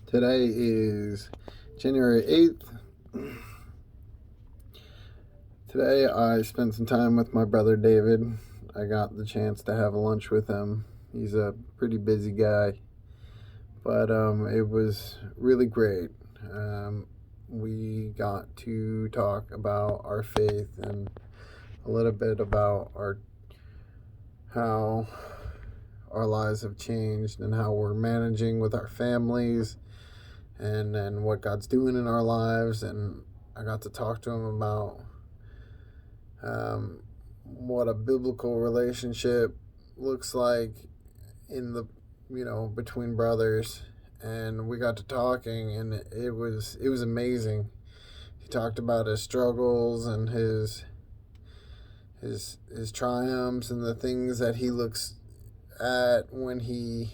Today is January 8th. Today I spent some time with my brother David. I got the chance to have lunch with him. He's a pretty busy guy, but it was really great. We got to talk about our faith and a little bit about how our lives have changed and how we're managing with our families and what God's doing in our lives. And I got to talk to him about what a biblical relationship looks like in the between brothers. And we got to talking, and it was amazing. He talked about his struggles and his triumphs and the things that he looks at when he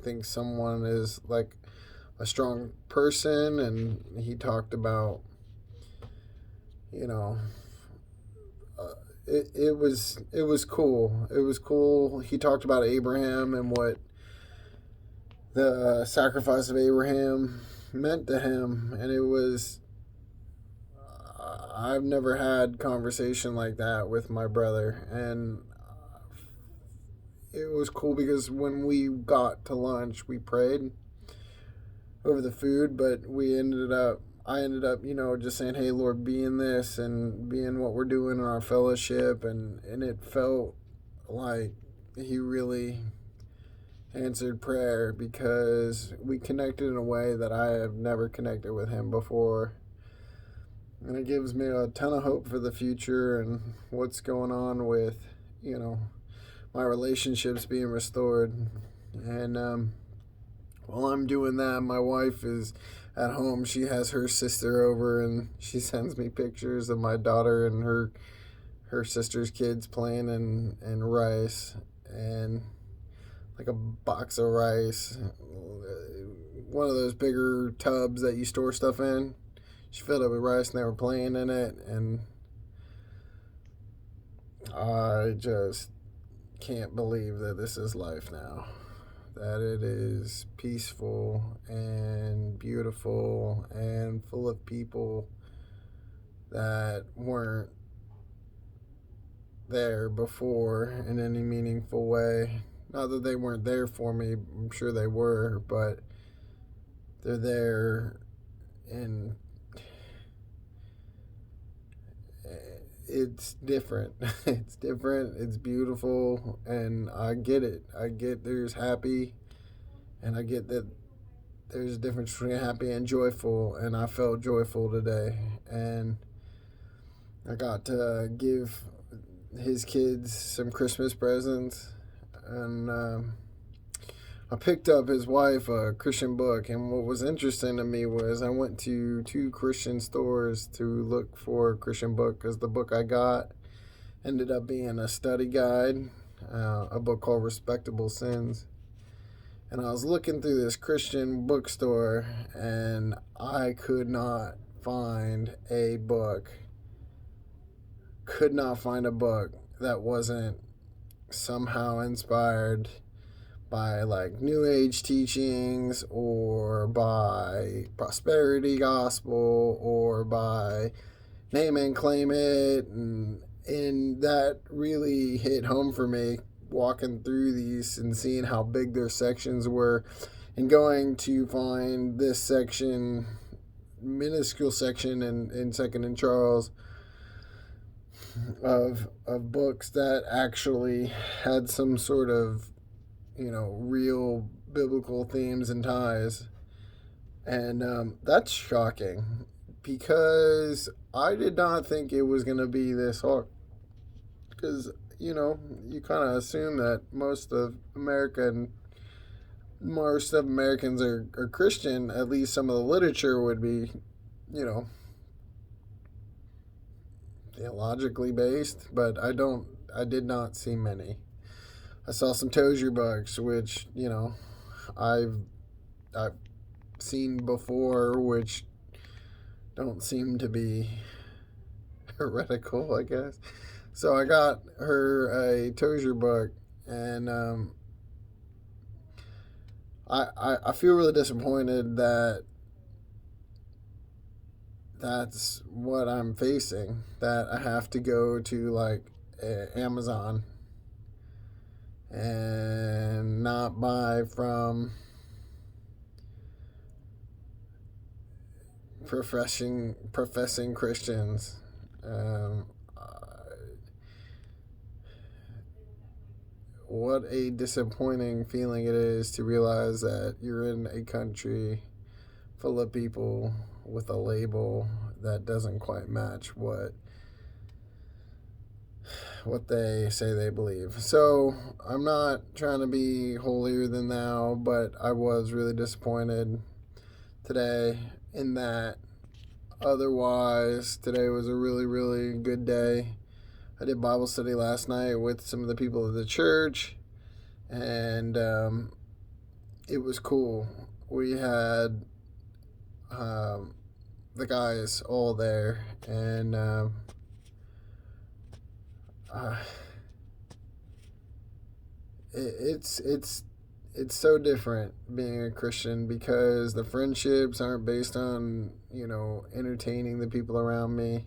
thinks someone is like a strong person. And he talked about it was cool. He talked about Abraham and what the sacrifice of Abraham meant to him, and it was I've never had conversation like that with my brother. And it was cool because when we got to lunch, we prayed over the food, but I ended up, just saying, hey, Lord, be in this and be in what we're doing in our fellowship. And it felt like he really answered prayer because we connected in a way that I have never connected with him before. And it gives me a ton of hope for the future and what's going on with, my relationships being restored. And while I'm doing that, my wife is at home. She has her sister over, and she sends me pictures of my daughter and her sister's kids playing in rice, and like a box of rice, one of those bigger tubs that you store stuff in. She filled it with rice, and they were playing in it, and I just can't believe that this is life now. That it is peaceful and beautiful and full of people that weren't there before in any meaningful way. Not that they weren't there for me, I'm sure they were, but they're there, and it's different. It's different, it's beautiful, and I get it. I get there's happy, and I get that there's a difference between happy and joyful, and I felt joyful today. And I got to give his kids some Christmas presents, and I picked up his wife a Christian book. And what was interesting to me was I went to 2 Christian stores to look for a Christian book because the book I got ended up being a study guide, a book called Respectable Sins. And I was looking through this Christian bookstore, and I could not find a book. Could not find a book that wasn't somehow inspired by like New Age teachings, or by prosperity gospel, or by name and claim it. And that really hit home for me, walking through these and seeing how big their sections were, and going to find this section, minuscule section in Second and Charles, of books that actually had some sort of real biblical themes and ties. And that's shocking because I did not think it was going to be this hard. Because, you kind of assume that most of Americans are Christian. At least some of the literature would be, theologically based. But I did not see many. I saw some Tozier books, which, I've seen before, which don't seem to be heretical, I guess. So I got her a Tozier book, and I feel really disappointed that that's what I'm facing. That I have to go to like Amazon and not buy from professing Christians. Um, what a disappointing feeling it is to realize that you're in a country full of people with a label that doesn't quite match what they say they believe. So I'm not trying to be holier than thou, but I was really disappointed today in that. Otherwise, today was a really, really good day. I did Bible study last night with some of the people of the church, and it was cool. We had the guys all there, and uh, it's so different being a Christian because the friendships aren't based on entertaining the people around me,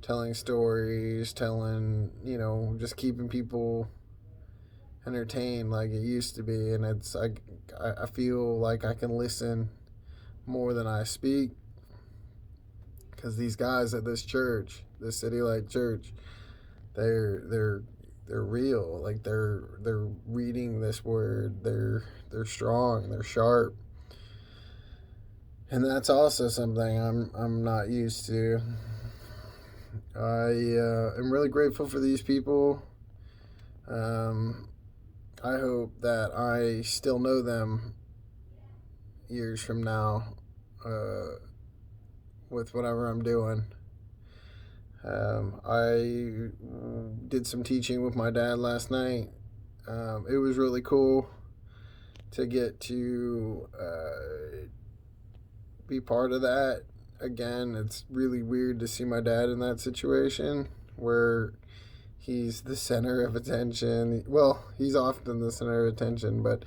telling stories, telling just keeping people entertained like it used to be, and it's like I feel like I can listen more than I speak because these guys at this church, this City Light Church, they're they're real. Like they're reading this word. They're strong. They're sharp, and that's also something I'm not used to. I am really grateful for these people. Um, I hope that I still know them years from now with whatever I'm doing. I did some teaching with my dad last night. It was really cool to get to be part of that. Again, it's really weird to see my dad in that situation where he's the center of attention. Well, he's often the center of attention, but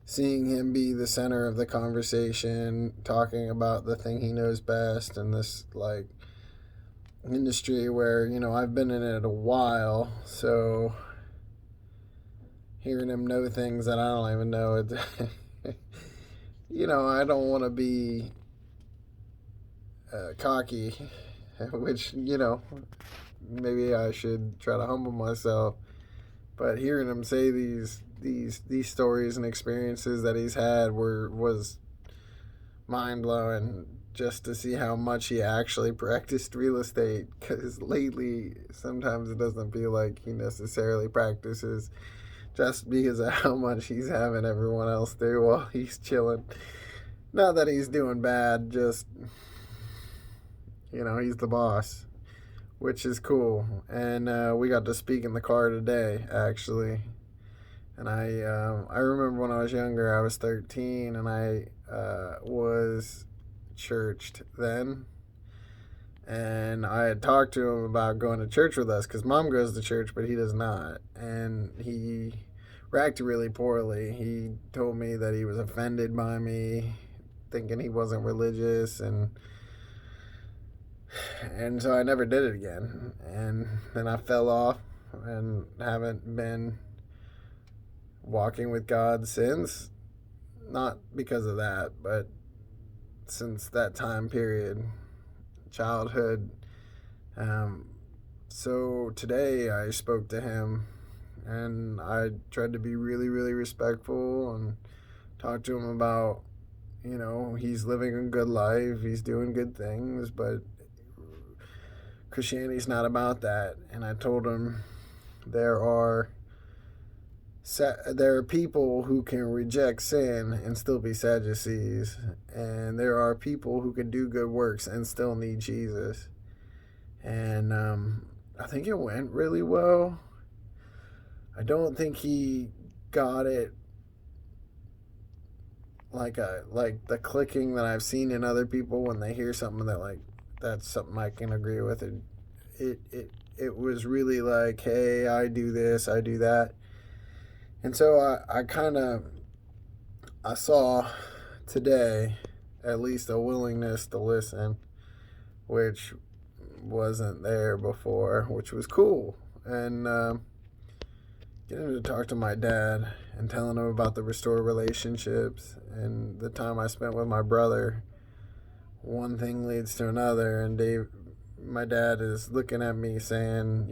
seeing him be the center of the conversation, talking about the thing he knows best, and this like industry where I've been in it a while, so hearing him know things that I don't even know, I don't want to be cocky, which maybe I should try to humble myself. But hearing him say these stories and experiences that he's had was mind blowing. Just to see how much he actually practiced real estate, because lately sometimes it doesn't feel like he necessarily practices, just because of how much he's having everyone else do while he's chilling. Not that he's doing bad, just he's the boss, which is cool. And we got to speak in the car today, actually. And I remember when I was younger, I was 13, and I was churched then, and I had talked to him about going to church with us because mom goes to church but he does not, and he reacted really poorly. He told me that he was offended by me thinking he wasn't religious, and so I never did it again, and then I fell off and haven't been walking with God since. Not because of that, but since that time period, childhood. So today I spoke to him, and I tried to be really, really respectful and talk to him about, he's living a good life, he's doing good things, but Christianity's not about that. And I told him there are people who can reject sin and still be Sadducees, and there are people who can do good works and still need Jesus. And I think it went really well. I don't think he got it like the clicking that I've seen in other people when they hear something that like that's something I can agree with. It was really like, hey, I do this, I do that. And so I kind of I saw today at least a willingness to listen, which wasn't there before, which was cool. And getting to talk to my dad and telling him about the restored relationships and the time I spent with my brother, one thing leads to another. And my dad is looking at me saying,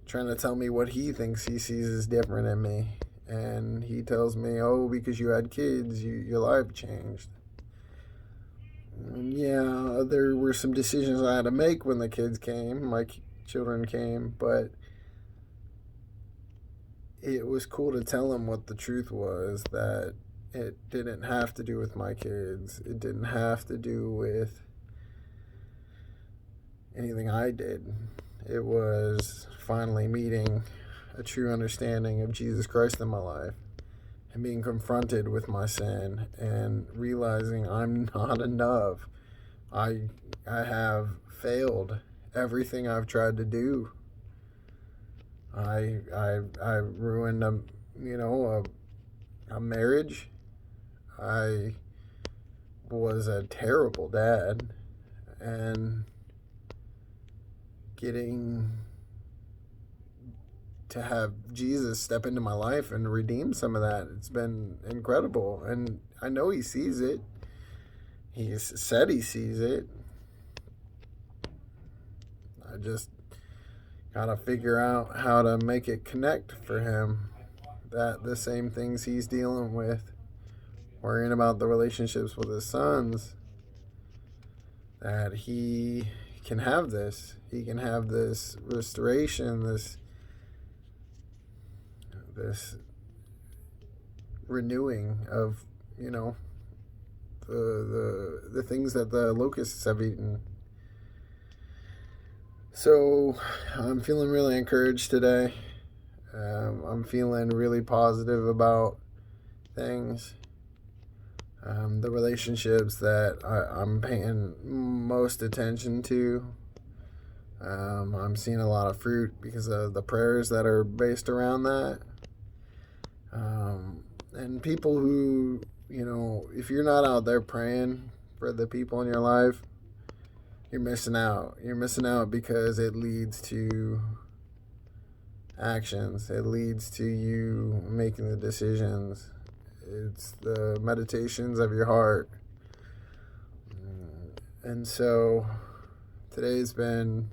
trying to tell me what he thinks he sees as different in me. And he tells me, oh, because you had kids, your life changed. And yeah, there were some decisions I had to make when the kids came, my children came, but it was cool to tell him what the truth was, that it didn't have to do with my kids. It didn't have to do with anything I did. It was finally meeting a true understanding of Jesus Christ in my life and being confronted with my sin and realizing I'm not enough. I have failed everything I've tried to do. I ruined a marriage. I was a terrible dad, and getting to have Jesus step into my life and redeem some of that, it's been incredible. And I know he sees it. He said he sees it. I just gotta figure out how to make it connect for him, that the same things he's dealing with, worrying about the relationships with his sons, that he can have this. He can have this restoration, this renewing of, the things that the locusts have eaten. So I'm feeling really encouraged today. I'm feeling really positive about things. The relationships that I'm paying most attention to. I'm seeing a lot of fruit because of the prayers that are based around that. And people who, if you're not out there praying for the people in your life, you're missing out. You're missing out because it leads to actions. It leads to you making the decisions. It's the meditations of your heart. And so today's been,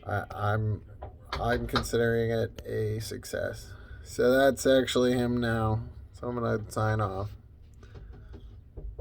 I'm considering it a success. So that's actually him now. So I'm gonna sign off.